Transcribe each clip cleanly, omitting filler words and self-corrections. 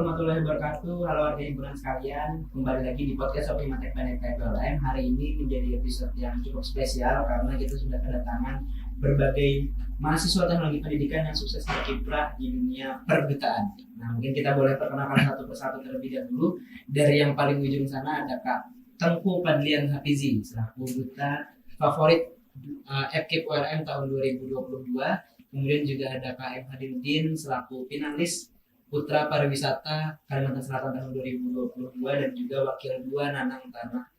warahmatullahi wabarakatuh. Halo warga himpunan sekalian, kembali lagi di podcast Opini Matek PLM. Hari ini menjadi episode yang cukup spesial karena kita sudah kedatangan berbagai mahasiswa teknologi pendidikan yang sukses berkiprah di dunia perdutaan. Nah, mungkin kita boleh perkenalkan satu persatu terlebih dahulu. Dari yang paling ujung sana ada Kak Tengku Padlian Hafizi selaku duta favorit FKIP URM tahun 2022. Kemudian juga ada Kak M. Hadinuddin selaku finalis Putra Pariwisata Kalimantan Selatan tahun 2022 dan juga Wakil 2 Nanang Tanah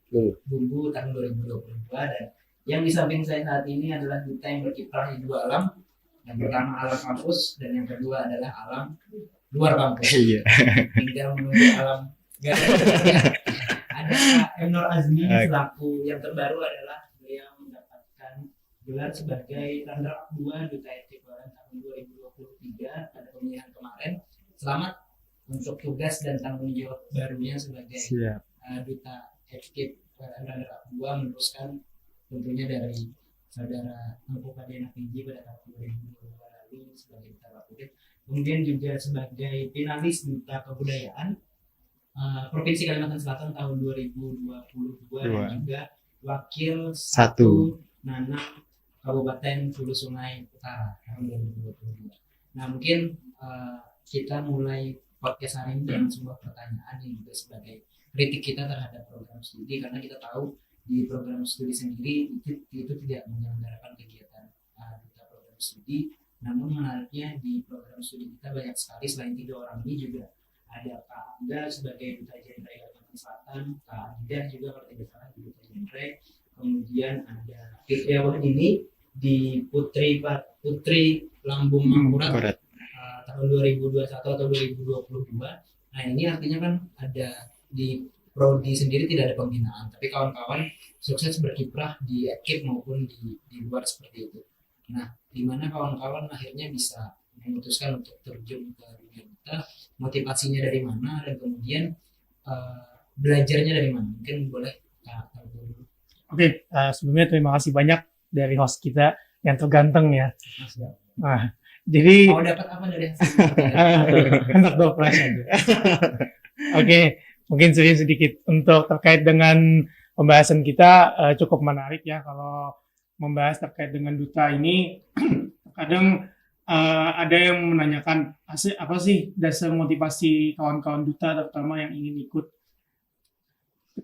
Bumbu tahun 2022. Dan yang di samping saya saat ini adalah duta yang berkiprah di dua alam. Yang pertama alam kampus dan yang kedua adalah alam luar kampus. Tinggal menunggu alam ada Kak M. Nur Azmi selaku yang terbaru adalah beliau mendapatkan gelar sebagai runner-up 2 duta FKIP tahun 2023 pada pemilihan kemarin. Selamat untuk tugas dan tanggung jawab barunya sebagai duta FKIP runner-up 2, meneruskan tentunya dari saudara Tengku Padlian Hafizi pada tahun 2022 lalu sebagai duta favorit. Kemudian juga sebagai finalis duta kebudayaan Provinsi Kalimantan Selatan tahun 2022 dan juga wakil 1 Nanang Kabupaten Hulu Sungai Utara tahun 2022. Nah, mungkin kita mulai podcast hari ini dengan sebuah pertanyaan yang juga sebagai kritik kita terhadap program studi, karena kita tahu di program studi sendiri itu tidak menyelenggarakan kegiatan duta program studi. Namun menariknya di program studi kita banyak sekali, selain 3 orang ini juga ada Kak Angga sebagai duta genre Kalimantan Selatan, Kak Adidah juga kalau tidak salah di duta genre, kemudian ada Fitriawan ini di Putri Lambung Mangkurat tahun 2021 atau 2022. Nah, ini artinya kan ada di prodi sendiri tidak ada pembinaan, tapi kawan-kawan sukses berkiprah di FKIP maupun di luar seperti itu. Nah, di mana kawan-kawan akhirnya bisa memutuskan untuk terjun ke dunia duta, motivasinya dari mana, dan kemudian belajarnya dari mana? Mungkin boleh Kak tahu dulu. Oke, sebelumnya terima kasih banyak dari host kita yang terganteng ya. Nah, jadi mau dapat apa dari enak dong aja. Oke, mungkin sedikit untuk terkait dengan pembahasan kita cukup menarik ya kalau membahas terkait dengan duta ini. Kadang ada yang menanyakan apa sih dasar motivasi kawan-kawan duta terutama yang ingin ikut.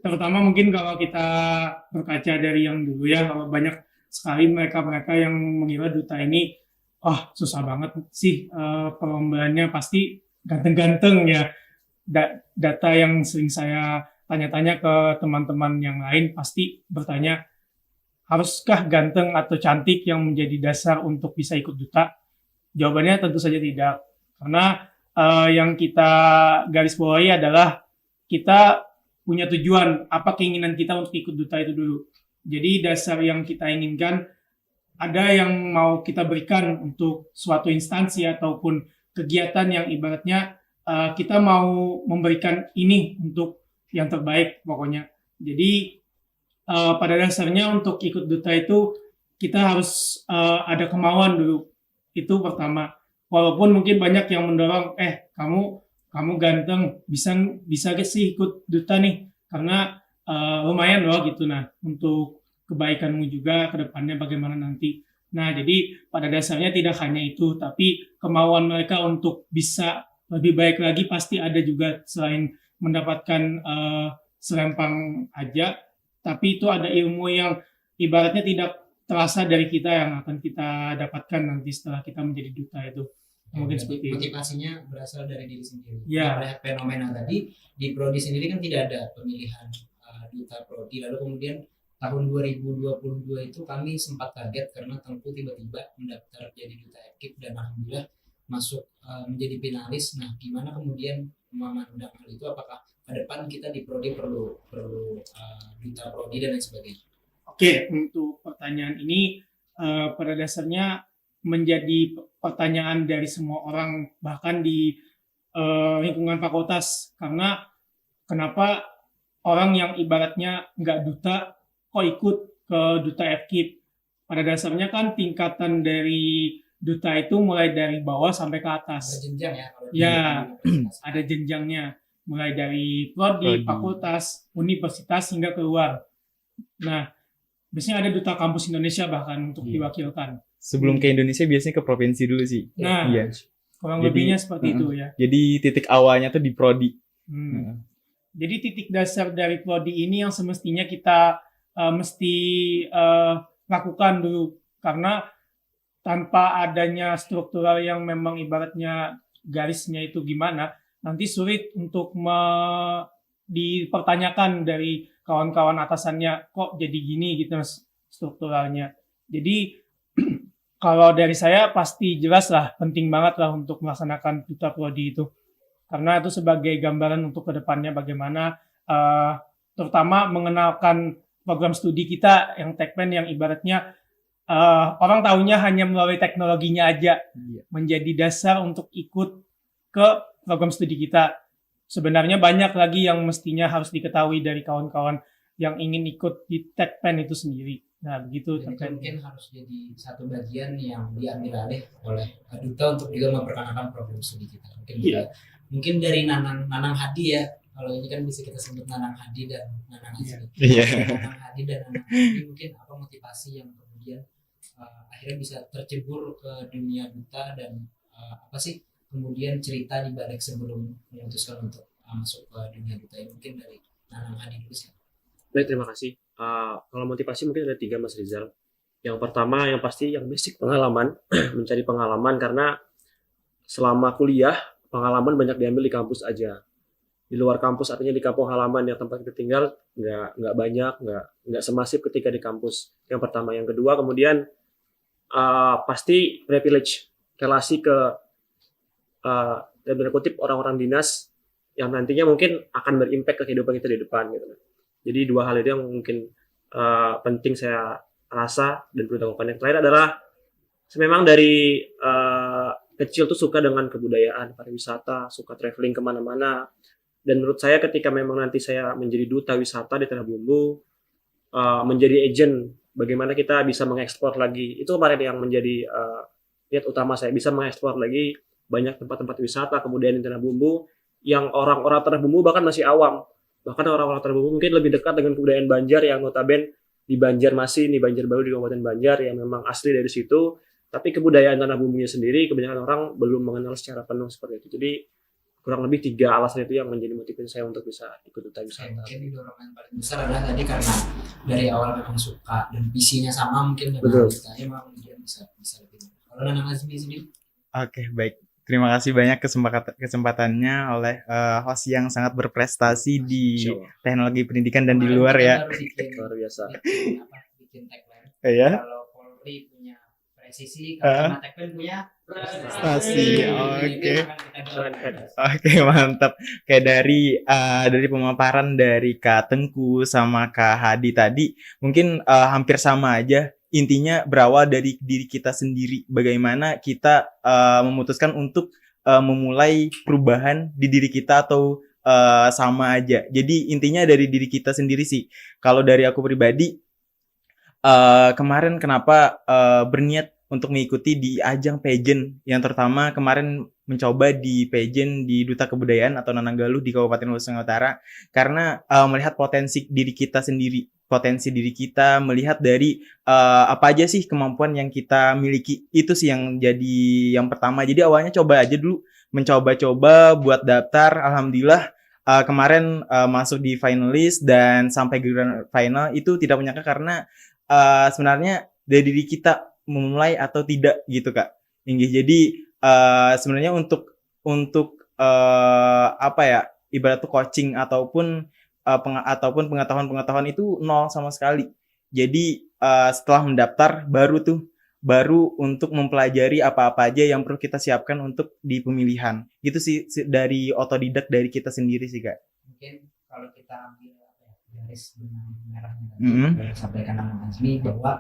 Terutama mungkin kalau kita berkaca dari yang dulu ya, kalau banyak sekali mereka yang mengira duta ini susah banget sih, perlombaannya pasti ganteng-ganteng ya. Data yang sering saya tanya-tanya ke teman-teman yang lain pasti bertanya, haruskah ganteng atau cantik yang menjadi dasar untuk bisa ikut duta? Jawabannya tentu saja tidak, karena yang kita garis bawahi adalah kita punya tujuan, apa keinginan kita untuk ikut duta itu dulu. Jadi dasar yang kita inginkan, ada yang mau kita berikan untuk suatu instansi ataupun kegiatan yang ibaratnya kita mau memberikan ini untuk yang terbaik pokoknya. Jadi pada dasarnya untuk ikut duta itu kita harus ada kemauan dulu. Itu pertama. Walaupun mungkin banyak yang mendorong, kamu ganteng, bisa sih ikut duta nih, karena lumayan loh gitu. Nah, untuk kebaikanmu juga ke depannya bagaimana nanti. Nah, jadi pada dasarnya tidak hanya itu, tapi kemauan mereka untuk bisa lebih baik lagi pasti ada juga, selain mendapatkan selempang aja, tapi itu ada ilmu yang ibaratnya tidak terasa dari kita yang akan kita dapatkan nanti setelah kita menjadi duta itu. Mungkin seperti motivasinya berasal dari diri sendiri. Ya. Melihat fenomena tadi di prodi sendiri kan tidak ada pemilihan duta prodi, lalu kemudian tahun 2022 itu kami sempat kaget karena Tengku tiba-tiba mendaftar jadi duta FKIP dan alhamdulillah masuk menjadi finalis. Nah, gimana kemudian memandang hal itu? Apakah ke depan kita di prodi perlu duta prodi dan lain sebagainya? Oke, untuk pertanyaan ini pada dasarnya menjadi pertanyaan dari semua orang, bahkan di lingkungan fakultas, karena kenapa orang yang ibaratnya nggak duta kok ikut ke duta FKIP? Pada dasarnya kan tingkatan dari duta itu mulai dari bawah sampai ke atas. Berjenjang ya kalau di Ya, universitas. ada jenjangnya. Mulai dari prodi, Prodi. fakultas, universitas hingga keluar. Nah, biasanya ada duta kampus Indonesia bahkan untuk Iya. diwakilkan. Sebelum ke Indonesia biasanya ke provinsi dulu sih. Nah, Iya. kurang Jadi, lebihnya seperti itu ya. Jadi titik awalnya tuh di prodi. Hmm. Jadi titik dasar dari prodi ini yang semestinya kita mesti lakukan dulu, karena tanpa adanya struktural yang memang ibaratnya garisnya itu gimana, nanti sulit untuk dipertanyakan dari kawan-kawan atasannya, kok jadi gini gitu strukturalnya. Jadi kalau dari saya pasti jelas lah, penting banget lah untuk melaksanakan duta prodi itu. Karena itu sebagai gambaran untuk kedepannya bagaimana terutama mengenalkan program studi kita yang Tekpen yang ibaratnya orang tahunya hanya melalui teknologinya aja, Iya. menjadi dasar untuk ikut ke program studi kita. Sebenarnya banyak lagi yang mestinya harus diketahui dari kawan-kawan yang ingin ikut di Tekpen itu sendiri. Nah, begitu Dan itu terkait. mungkin harus jadi satu bagian yang diambil alih oleh duta untuk juga memperkenalkan program studi kita. Mungkin dari Nanang Hadi ya. Kalau ini kan bisa kita sebut Nanang Hadi dan Nanang Azmi. Iya. Nanang Hadi dan Nanang Hadi mungkin apa motivasi yang kemudian akhirnya bisa tercebur ke dunia duta, dan apa sih kemudian cerita di balik sebelum memutuskan untuk masuk ke dunia duta ini. Mungkin dari Nanang Hadi dulu sih. Baik, terima kasih. Kalau motivasi mungkin ada 3, Mas Rizal. Yang pertama, yang pasti yang basic pengalaman, mencari pengalaman, karena selama kuliah pengalaman banyak diambil di kampus aja. Di luar kampus artinya di kampung halaman yang tempat kita tinggal nggak banyak, nggak semasif ketika di kampus. Yang pertama, yang kedua kemudian pasti privilege, relasi ke dalam tanda kutip orang-orang dinas yang nantinya mungkin akan berimpact ke kehidupan kita di depan gitu. Jadi 2 hal itu yang mungkin penting saya rasa dan perlu dilakukan. Yang terakhir adalah memang dari kecil tuh suka dengan kebudayaan, pariwisata, suka traveling kemana-mana. Dan menurut saya ketika memang nanti saya menjadi duta wisata di Tanah Bumbu, menjadi agent, bagaimana kita bisa mengekspor lagi. Itu kemarin yang menjadi niat utama saya, bisa mengekspor lagi banyak tempat-tempat wisata kemudian di Tanah Bumbu yang orang-orang Tanah Bumbu bahkan masih awam. Bahkan orang-orang Tanah Bumbu mungkin lebih dekat dengan kebudayaan Banjar yang notabene di Banjarmasin, di Banjarbaru, di Kabupaten Banjar yang memang asli dari situ. Tapi kebudayaan Tanah Bumbunya sendiri kebanyakan orang belum mengenal secara penuh seperti itu. Jadi kurang lebih 3 alasan itu yang menjadi motivasi saya untuk bisa ikut duta wisata. Mungkin dorongan paling besar adalah tadi karena dari awal memang suka dan visinya sama, mungkin Betul. Kita memang kemudian bisa lebih. Kalau Nanang Azmi sendiri? Oke, baik. Terima kasih banyak kesempatannya oleh host yang sangat berprestasi di teknologi pendidikan dan di luar ya. Luar biasa. Bikin tagline. Ya. Kalau Polri punya presisi, kalau Tekpen punya Prestasi. Oke. Keren. Oke, mantap. Kayak dari pemaparan dari Kak Tengku sama Kak Hadi tadi, mungkin hampir sama aja. Intinya berawal dari diri kita sendiri. Bagaimana kita memutuskan untuk memulai perubahan di diri kita atau sama aja. Jadi intinya dari diri kita sendiri sih. Kalau dari aku pribadi, kemarin kenapa berniat untuk mengikuti di ajang pageant yang terutama kemarin mencoba di pageant di Duta Kebudayaan atau Nananggaluh di Kabupaten Luwu Tengah Utara, karena melihat potensi diri kita sendiri, potensi diri kita, melihat dari apa aja sih kemampuan yang kita miliki. Itu sih yang jadi yang pertama. Jadi awalnya coba aja dulu, mencoba-coba buat daftar. Alhamdulillah kemarin masuk di finalis dan sampai grand final. Itu tidak menyangka karena sebenarnya dari diri kita memulai atau tidak gitu Kak Inggih. Jadi sebenarnya untuk apa ya, ibarat tuh coaching ataupun pengetahuan itu nol sama sekali. Jadi setelah mendaftar baru untuk mempelajari apa-apa aja yang perlu kita siapkan untuk di pemilihan. Gitu sih dari otodidak dari kita sendiri sih Kak. Mungkin kalau kita ambil garis benang merahnya tadi sampaikan Nanang Azmi bahwa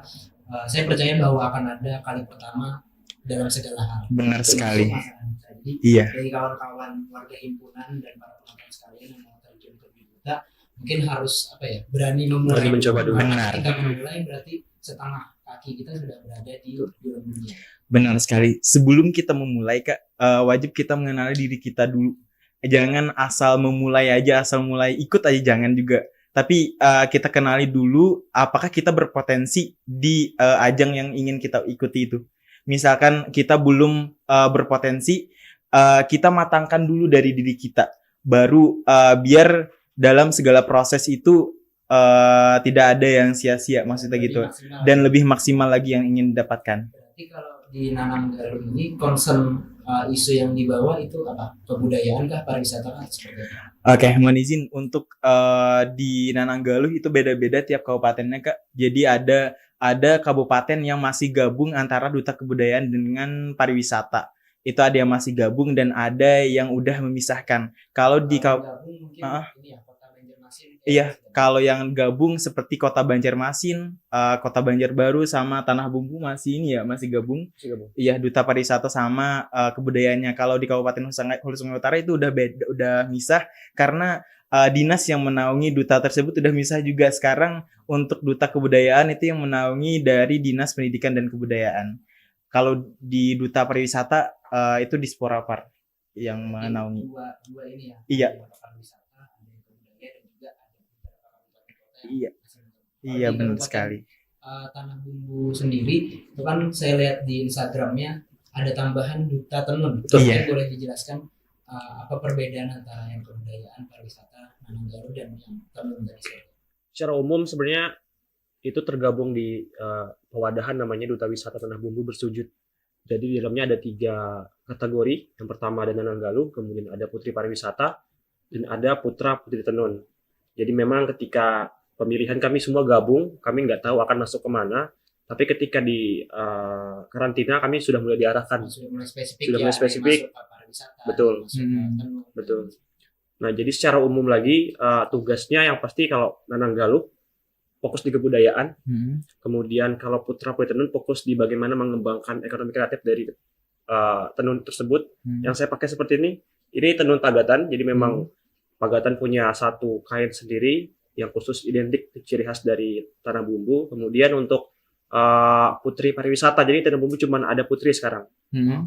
saya percaya bahwa akan ada kali pertama dalam segala hal. Benar sekali. Jadi Iya. dari kawan-kawan warga himpunan dan para penonton sekalian yang mau terjun ke Duta, mungkin harus berani memulai. Berani mencoba dulu. Benar. Kita memulai berarti setengah kaki kita sudah berada di dunia dunia. Benar sekali. Sebelum kita memulai Kak, wajib kita mengenali diri kita dulu. Jangan asal memulai aja, asal mulai ikut aja jangan juga. Tapi kita kenali dulu apakah kita berpotensi di ajang yang ingin kita ikuti itu. Misalkan kita belum berpotensi, kita matangkan dulu dari diri kita. Baru biar dalam segala proses itu tidak ada yang sia-sia, maksudnya Lebih gitu. maksimal. Dan lebih maksimal lagi yang ingin didapatkan. Berarti kalau di Nanam Galuh ini concern isu yang dibawa itu apa? Kebudayaan kah, pariwisata kah, seperti apa? Oke, mohon izin untuk di Nananggaluh itu beda-beda tiap kabupatennya Kak. Jadi ada kabupaten yang masih gabung antara Duta Kebudayaan dengan pariwisata. Itu ada yang masih gabung dan ada yang udah memisahkan. Kalau di Kalau gabung mungkin ini ya Kota Banjarmasin. Iya, kalau yang gabung seperti Kota Banjarmasin, Kota Banjarbaru sama Tanah Bumbu masih ini ya, masih gabung. Iya, Duta Pariwisata sama kebudayaannya. Kalau di Kabupaten Hulu Sungai Utara itu udah beda, udah misah karena dinas yang menaungi duta tersebut udah misah juga. Sekarang untuk Duta Kebudayaan itu yang menaungi dari Dinas Pendidikan dan Kebudayaan. Kalau di Duta Pariwisata itu di Sporapar yang menaungi. Dua ini ya. Iya. Ada pariwisata, ada yang kebudayaan dan juga ada beberapa kabupaten kota yang Iya. masih menjadi. Iya, Kalau di benar Kabupaten, sekali. Tanah Bumbu sendiri itu kan saya lihat di Instagramnya ada tambahan Duta Tenun. Betul. Mungkin Iya. boleh dijelaskan apa perbedaan antara yang kebudayaan, pariwisata, Nananggaluh dan yang tenun tadi? Secara umum sebenarnya itu tergabung di pewadahan namanya Duta Wisata Tanah Bumbu Bersujud. Jadi di dalamnya ada 3 kategori. Yang pertama ada Nananggaluh, kemudian ada Putri Pariwisata, dan ada Putra Putri Tenun. Jadi memang ketika pemilihan kami semua gabung, kami nggak tahu akan masuk kemana. Tapi ketika di karantina kami sudah mulai diarahkan. Sudah mulai spesifik. Sudah mulai spesifik. Masuk ke pariwisata. Betul. Masuk ke tenun. Betul. Nah, jadi secara umum lagi tugasnya yang pasti kalau Nananggaluh fokus di kebudayaan, kemudian kalau Putra Putri Tenun fokus di bagaimana mengembangkan ekonomi kreatif dari tenun tersebut. Yang saya pakai seperti ini tenun Pagatan, jadi memang Pagatan punya satu kain sendiri yang khusus identik ciri khas dari Tanah Bumbu. Kemudian untuk Putri Pariwisata, jadi Tanah Bumbu cuma ada Putri sekarang.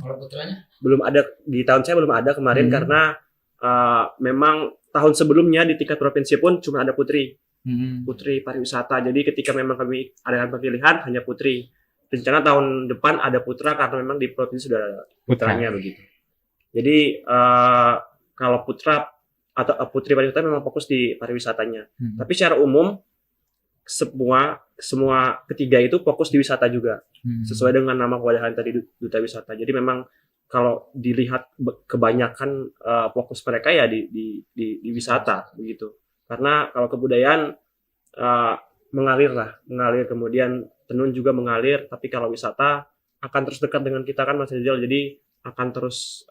Kalau putranya? Belum ada, di tahun saya belum ada kemarin karena memang tahun sebelumnya di tingkat provinsi pun cuma ada Putri Pariwisata. Jadi ketika memang kami adakan pemilihan hanya Putri. Rencana tahun depan ada Putra karena memang di provinsi sudah ada putranya begitu. Jadi kalau Putra atau Putri Pariwisata memang fokus di pariwisatanya. Tapi secara umum semua ketiga itu fokus di wisata juga. Sesuai dengan nama kewadahan tadi Duta Wisata. Jadi memang kalau dilihat kebanyakan fokus mereka ya di wisata begitu. Karena kalau kebudayaan mengalir, kemudian tenun juga mengalir, tapi kalau wisata akan terus dekat dengan kita kan Mas Rizal, jadi akan terus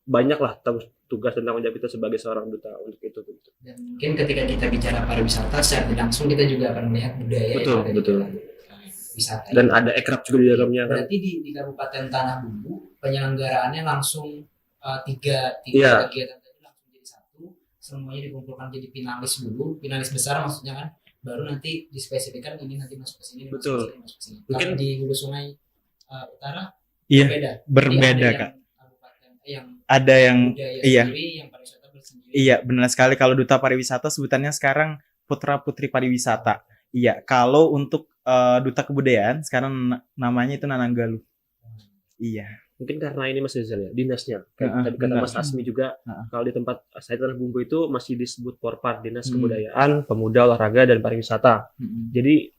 banyak lah tugas dan tanggung jawab kita sebagai seorang duta untuk itu. Dan mungkin ketika kita bicara pariwisata secara tidak langsung kita juga akan melihat budaya Betul, yang ada betul. di wisata. Dan ada ekrab juga di dalamnya kan. Berarti di Kabupaten Tanah Bumbu penyelenggaraannya langsung tiga Iya. kegiatan tadi langsung jadi satu, semuanya dikumpulkan jadi finalis dulu, finalis besar maksudnya kan, baru nanti dispesifikkan ini nanti masuk ke sini, ini Betul. masuk ke sini, masuk ke sini. Mungkin- Kalau di Hulu Sungai Utara Iya, berbeda. berbeda, Jadi ada Kak. yang kabupaten yang Ada yang budaya iya. sendiri, yang pariwisata bersendiri. Iya, benar sekali. Kalau Duta Pariwisata sebutannya sekarang Putra Putri Pariwisata. Iya, kalau untuk Duta Kebudayaan sekarang namanya itu Nananggaluh. Iya. Mungkin karena ini Mas Rizal ya, dinasnya. Heeh, Tadi kata benar. Mas Asmi juga, Heeh. kalau di tempat saya Tanah Bumbu itu masih disebut Porpar, Dinas Hmm. Kebudayaan, Pemuda, Olahraga, dan Pariwisata. Jadi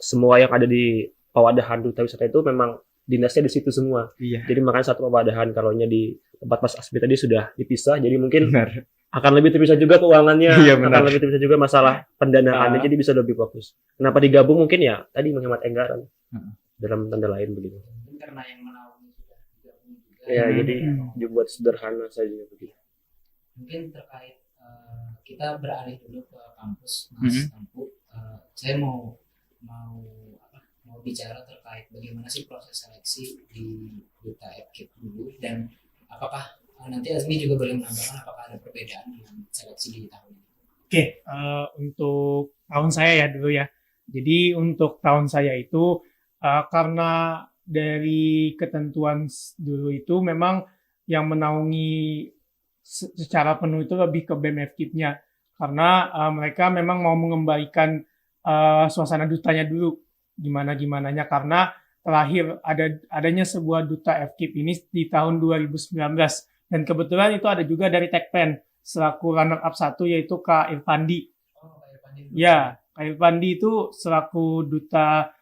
semua yang ada di pewadahan Duta Wisata itu memang dinasnya di situ semua. Iya. Jadi makanya satu pewadahan, kalau di tempat Mas Asmi tadi sudah dipisah, jadi mungkin Benar. akan lebih terpisah juga keuangannya, Iya, benar. akan lebih terpisah juga masalah pendanaannya, jadi bisa lebih fokus. Kenapa digabung mungkin ya tadi menghemat anggaran dalam tanda lain begitu. Mungkin karena yang menaungi sudah digabung juga. Ya, Hmm. jadi dibuat sederhana saja begitu. Mungkin terkait kita beralih dulu ke kampus Mas Tampu. Saya mau bicara terkait bagaimana sih proses seleksi di Duta FKIP dulu, dan apakah nanti Azmi juga boleh menambahkan apakah ada perbedaan dengan seleksi di tahun ini. Oke, untuk tahun saya ya dulu ya. Jadi untuk tahun saya itu karena dari ketentuan dulu itu memang yang menaungi secara penuh itu lebih ke BEM FKIP-nya karena mereka memang mau mengembalikan suasana dutanya dulu gimana-gimananya karena terakhir adanya sebuah duta FKIP ini di tahun 2019 dan kebetulan itu ada juga dari Tekpen selaku runner up 1 yaitu Kak Irfandi. Oh, Pak Irfandi. Ya, Kak Irfandi itu selaku duta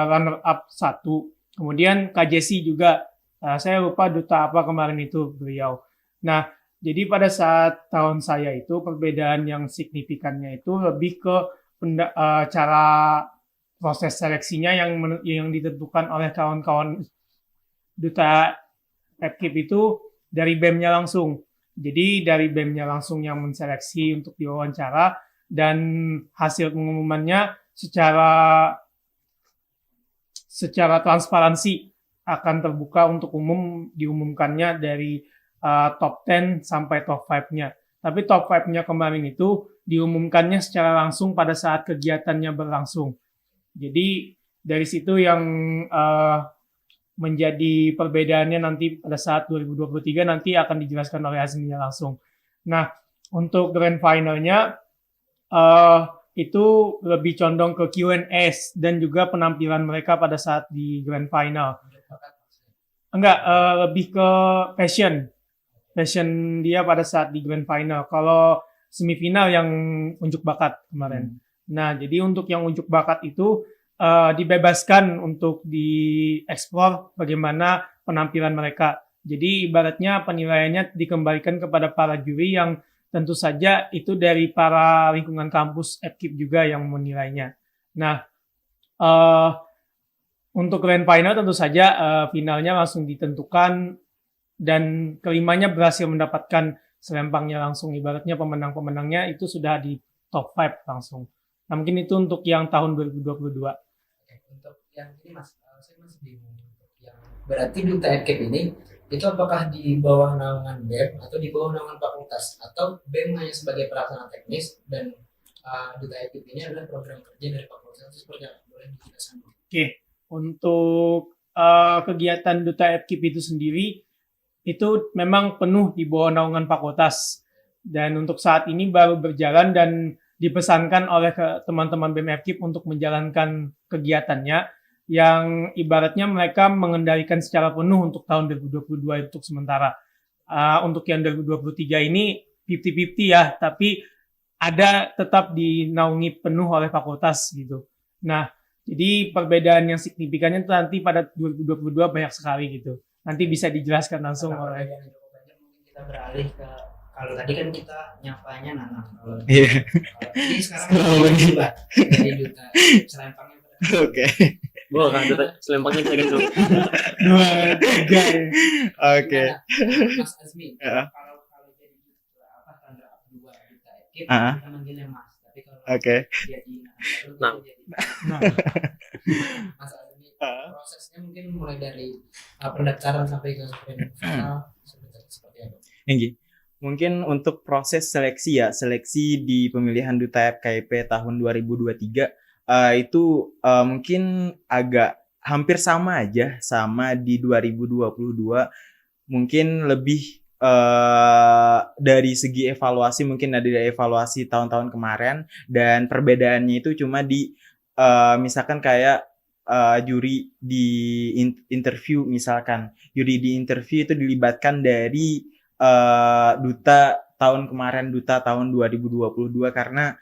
runner up 1. Kemudian Kak Jesse juga, saya lupa duta apa kemarin itu beliau. Nah, jadi pada saat tahun saya itu perbedaan yang signifikannya itu lebih ke cara proses seleksinya yang ditentukan oleh kawan-kawan duta FKIP itu dari BEM-nya langsung. Jadi dari BEM-nya langsung yang menseleksi untuk diwawancara dan hasil pengumumannya secara transparansi akan terbuka untuk umum diumumkannya dari top 10 sampai top 5-nya. Tapi top 5-nya kemarin itu diumumkannya secara langsung pada saat kegiatannya berlangsung. Jadi dari situ yang menjadi perbedaannya nanti pada saat 2023 nanti akan dijelaskan oleh Azminya langsung. Nah, untuk grand finalnya itu lebih condong ke Q&A dan juga penampilan mereka pada saat di grand final. Enggak, lebih ke passion dia pada saat di grand final. Kalau semifinal yang unjuk bakat kemarin. Nah, jadi untuk yang unjuk bakat itu dibebaskan untuk dieksplor bagaimana penampilan mereka. Jadi ibaratnya penilaiannya dikembalikan kepada para juri yang tentu saja itu dari para lingkungan kampus FKIP juga yang menilainya. Nah, untuk grand final tentu saja finalnya langsung ditentukan dan kelimanya berhasil mendapatkan selempangnya langsung. Ibaratnya pemenang-pemenangnya itu sudah di top 5 langsung. Nah, mungkin itu untuk yang tahun 2022. Untuk yang ini Mas, saya masih bingung. Yang berarti duta FKIP ini itu apakah di bawah naungan BEM atau di bawah naungan fakultas atau BEM hanya sebagai pelaksana teknis dan duta FKIP ini adalah program kerja dari fakultas itu seperti apa? Boleh dijelaskan? Oke, untuk kegiatan duta FKIP itu sendiri itu memang penuh di bawah naungan fakultas dan untuk saat ini baru berjalan dan dipesankan oleh teman-teman BEM FKIP untuk menjalankan kegiatannya yang ibaratnya mereka mengendalikan secara penuh untuk tahun 2022 untuk sementara. Untuk yang 2023 ini 50-50 ya, tapi ada tetap dinaungi penuh oleh fakultas gitu. Nah, jadi perbedaan yang signifikannya itu nanti pada 2022 banyak sekali gitu. Nanti bisa dijelaskan langsung oleh. Mungkin kita beralih ke kalau tadi kan kita nyapanya Nanang. Iya. Ini sekarang berubah dari duta selempangnya. Oke. Boleh kan duta selempangnya kita ganti dulu. 2, 3 ya. Oke. Mas Azmi, Ya. kalau jadi tanda 2 duta FKIP Ah. kita manggilnya Mas. Tapi kalau Oke. jadi Nah. jadi Nah, Mas Azmi, prosesnya mungkin mulai dari pendaftaran sampai ke final seperti apa? Tinggi. Mungkin untuk proses seleksi di pemilihan duta FKIP tahun 2023 itu mungkin agak hampir sama aja sama di 2022. Mungkin lebih dari segi evaluasi mungkin ada dari evaluasi tahun-tahun kemarin dan perbedaannya itu cuma di misalkan kayak juri di interview misalkan. Juri di interview itu dilibatkan dari duta tahun kemarin, duta tahun 2022 karena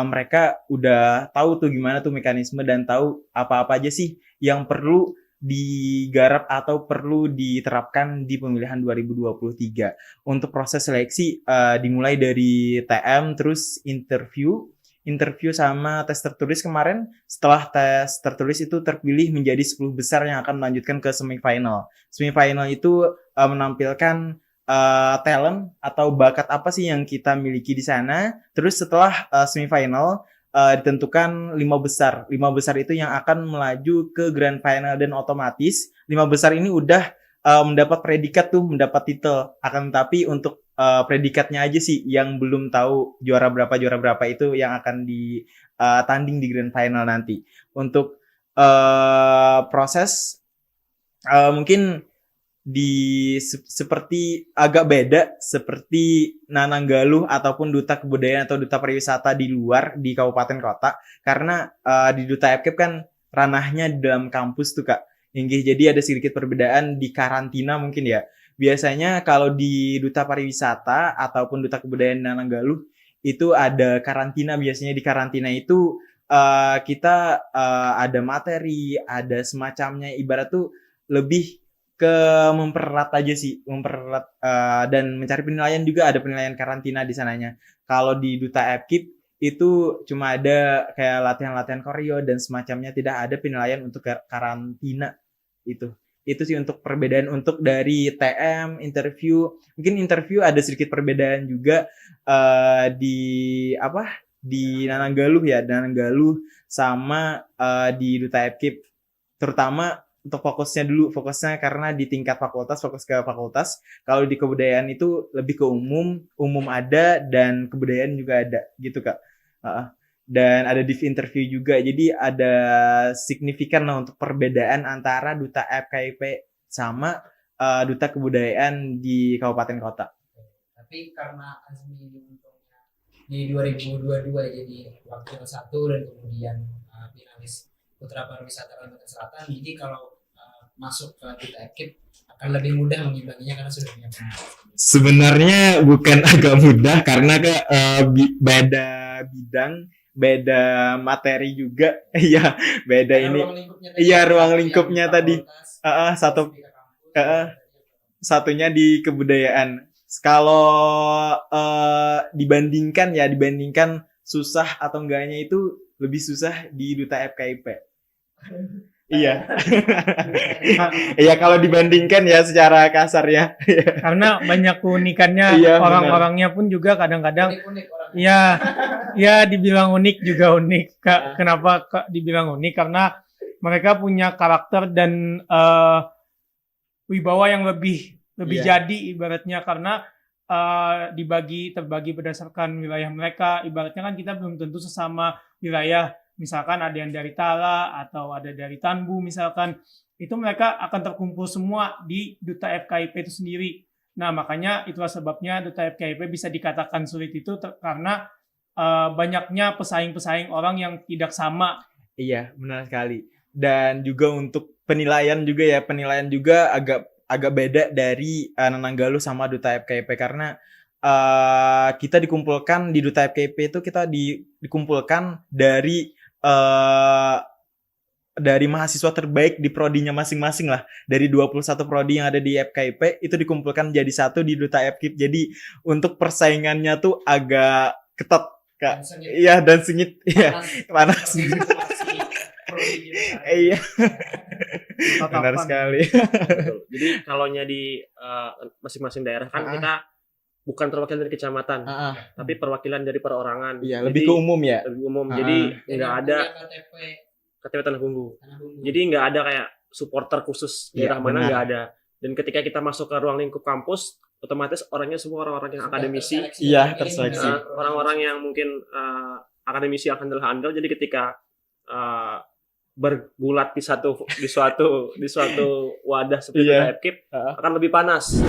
mereka udah tahu tuh gimana tuh mekanisme dan tahu apa-apa aja sih yang perlu digarap atau perlu diterapkan di pemilihan 2023. Untuk proses seleksi dimulai dari TM terus interview sama tes tertulis kemarin. Setelah tes tertulis itu terpilih menjadi 10 besar yang akan melanjutkan ke semifinal. Semifinal itu menampilkan talent atau bakat apa sih yang kita miliki di sana. Terus setelah semifinal ditentukan 5 besar. 5 besar itu yang akan melaju ke grand final dan otomatis 5 besar ini udah mendapat predikat tuh, mendapat titel. Akan tetapi untuk predikatnya aja sih yang belum tahu juara berapa itu yang akan ditanding di grand final nanti. Untuk proses mungkin seperti agak beda seperti Nananggaluh ataupun duta kebudayaan atau duta pariwisata di luar di kabupaten kota, karena di duta FKIP kan ranahnya di dalam kampus tuh Kak. Jadi ada sedikit perbedaan di karantina mungkin ya. Biasanya kalau di duta pariwisata ataupun duta kebudayaan Nananggaluh itu ada karantina. Biasanya di karantina itu kita ada materi, ada semacamnya, ibarat tuh lebih ke mempererat aja sih, mempererat dan mencari penilaian, juga ada penilaian karantina di sananya. Kalau di duta FKIP itu cuma ada kayak latihan-latihan koreo dan semacamnya, tidak ada penilaian untuk karantina. Itu sih untuk perbedaan untuk dari TM, interview. Mungkin interview ada sedikit perbedaan juga di Nananggaluh ya, Nananggaluh sama di duta FKIP, terutama untuk fokusnya karena di tingkat fakultas, fokus ke fakultas. Kalau di kebudayaan itu lebih ke umum ada, dan kebudayaan juga ada gitu Kak. Dan ada div interview juga, jadi ada signifikan lah untuk perbedaan antara duta FKIP sama duta kebudayaan di kabupaten kota. Tapi karena Azmi untungnya di 2022 jadi wakil 1 dan kemudian finalis Putra Pariwisata Kalimantan Selatan, jadi kalau masuk ke duta FKIP akan lebih mudah mengimbanginya karena sudah punya pengalaman. Sebenarnya bukan agak mudah, karena beda bidang, beda materi juga. Iya, beda ini. Iya, ruang lingkupnya tadi. Satunya di kebudayaan. Kalau dibandingkan susah atau enggaknya, itu lebih susah di duta FKIP. Iya. Iya, kalau dibandingkan ya secara kasar ya. Karena banyak keunikannya, Iya, orang-orangnya pun juga kadang-kadang ya dibilang unik juga unik. Kenapa dibilang unik? Karena mereka punya karakter dan wibawa yang lebih jadi ibaratnya, karena terbagi berdasarkan wilayah mereka. Ibaratnya kan kita belum tentu sesama wilayah. Misalkan ada yang dari Tala atau ada dari Tanbu misalkan, itu mereka akan terkumpul semua di duta FKIP itu sendiri. Nah, makanya itulah sebabnya duta FKIP bisa dikatakan sulit itu karena banyaknya pesaing-pesaing orang yang tidak sama. Iya, benar sekali. Dan juga untuk penilaian juga agak beda dari Nananggaluh sama duta FKIP, karena kita dikumpulkan di duta FKIP itu kita dikumpulkan dari mahasiswa terbaik di prodinya masing-masing lah. Dari 21 prodi yang ada di FKIP itu dikumpulkan jadi satu di duta FKIP. Jadi untuk persaingannya tuh agak ketat Kak. Iya, dan sengit. Iya, panas. Iya. Benar sekali. Betul. Jadi kalaunya di masing-masing daerah kan kita bukan perwakilan dari kecamatan, tapi perwakilan dari perorangan. Iya, lebih ke umum ya. Lebih umum. Jadi nggak ada KTP Tanah Bumbu. Jadi nggak ada kayak supporter khusus daerah mana, nggak ada. Dan ketika kita masuk ke ruang lingkup kampus, otomatis orangnya semua orang-orang yang akademisi. Iya, terseleksi. Orang-orang yang mungkin akademisi akan andal. Jadi ketika bergulat di suatu wadah seperti FKIP akan lebih panas.